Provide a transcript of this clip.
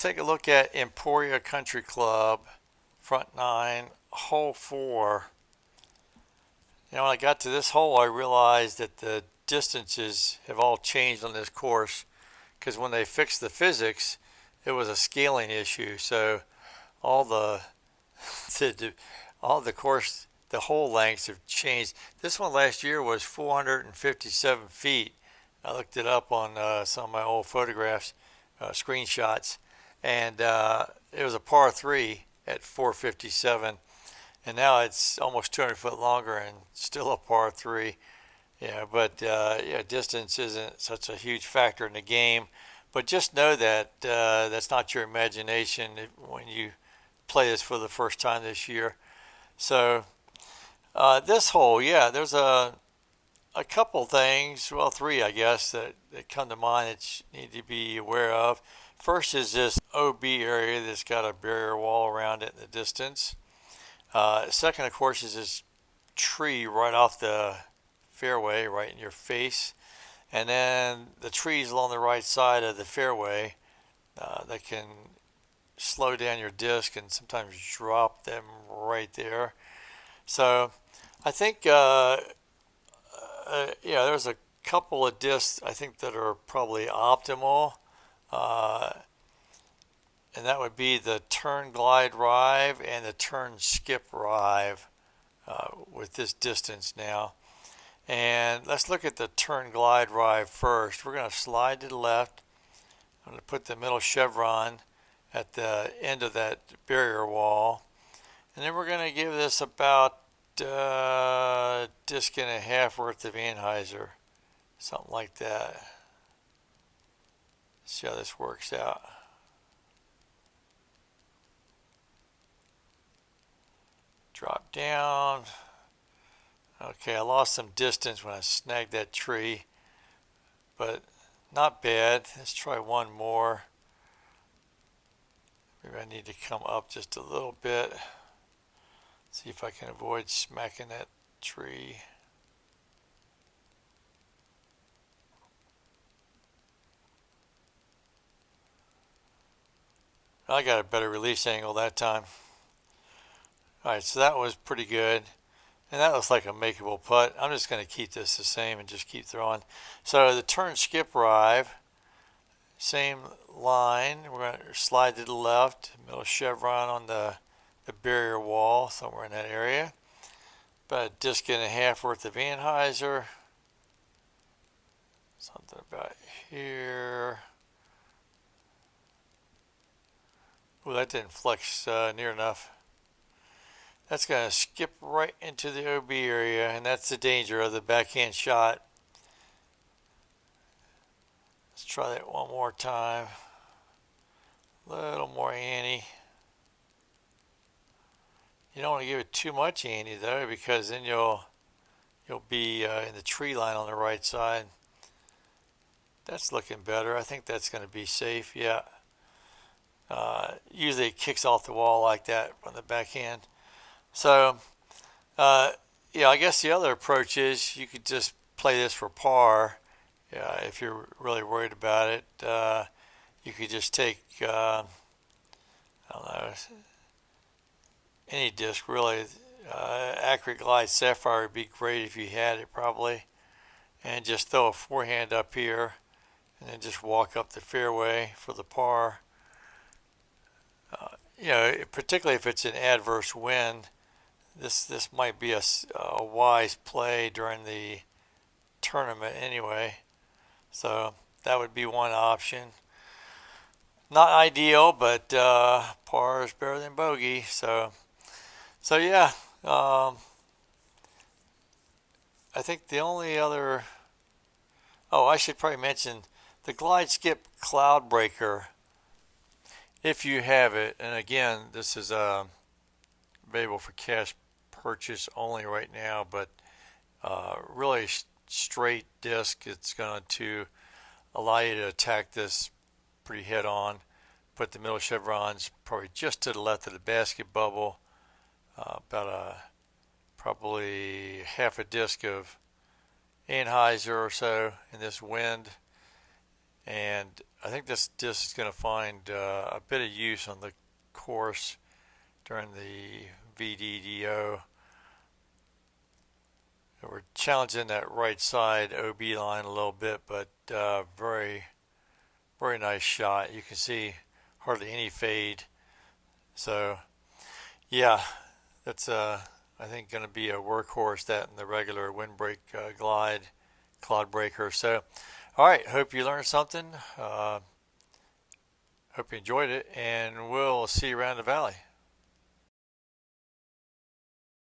take a look at Emporia Country Club, front nine, hole four. When I got to this hole, I realized that the distances have all changed on this course because when they fixed the physics, it was a scaling issue. So all the all the course, the hole lengths have changed. This one last year was 457 feet. I looked it up on some of my old photographs, screenshots, and it was a par three at 457, and now it's almost 200 foot longer and still a par three. Yeah, but yeah, distance isn't such a huge factor in the game. But just know that that's not your imagination when you play this for the first time this year. So this hole, yeah, there's a couple things, well, three, I guess, that come to mind that you need to be aware of. First is this OB area that's got a barrier wall around it in the distance. Second, of course, is this tree right off the fairway, right in your face. And then the trees along the right side of the fairway that can slow down your disc and sometimes drop them right there. So I think yeah, there's a couple of discs I think that are probably optimal, uh, and that would be the turn glide rive and the turn skip rive with this distance now. And let's look at the turn glide rive first. We're going to slide to the left. I'm going to put the middle chevron at the end of that barrier wall, and then we're going to give this about disc and a half worth of anhyzer, something like that. See how this works out. Drop down. Okay, I lost some distance when I snagged that tree, but not bad. Let's try one more. Maybe I need to come up just a little bit. See if I can avoid smacking that tree. I got a better release angle that time. Alright, so that was pretty good. And that looks like a makeable putt. I'm just going to keep this the same and just keep throwing. So the turn skip rive, same line. We're going to slide to the left, middle chevron on the barrier wall, somewhere in that area. About a disc and a half worth of anhyzer. Something about here. Oh, that didn't flex near enough. That's going to skip right into the OB area, and that's the danger of the backhand shot. Let's try that one more time. A little more ante. You don't want to give it too much ante though, because then you'll be in the tree line on the right side. That's looking better. I think that's going to be safe. Yeah. Usually it kicks off the wall like that on the backhand. So, yeah, I guess the other approach is you could just play this for par. Yeah, if you're really worried about it, you could just take, I don't know, any disc really. Accurate Glide Sapphire would be great if you had it probably. And just throw a forehand up here and then just walk up the fairway for the par. Particularly if it's an adverse wind, this might be a wise play during the tournament anyway. So that would be one option. Not ideal, but par is better than bogey. So yeah, I think the only other. Oh, I should probably mention the Glide Skip Cloud Breaker. If you have it, and again, this is available for cash purchase only right now, but really straight disc. It's going to allow you to attack this pretty head on. Put the middle chevrons probably just to the left of the basket bubble, about probably half a disc of anhyzer or so in this wind, and I think this disc is going to find a bit of use on the course during the VDDO. We're challenging that right side OB line a little bit, but very, very nice shot. You can see hardly any fade. So, yeah, that's I think going to be a workhorse, that and the regular windbreak glide cloud breaker. So, all right, hope you learned something. Hope you enjoyed it, and we'll see you around the valley.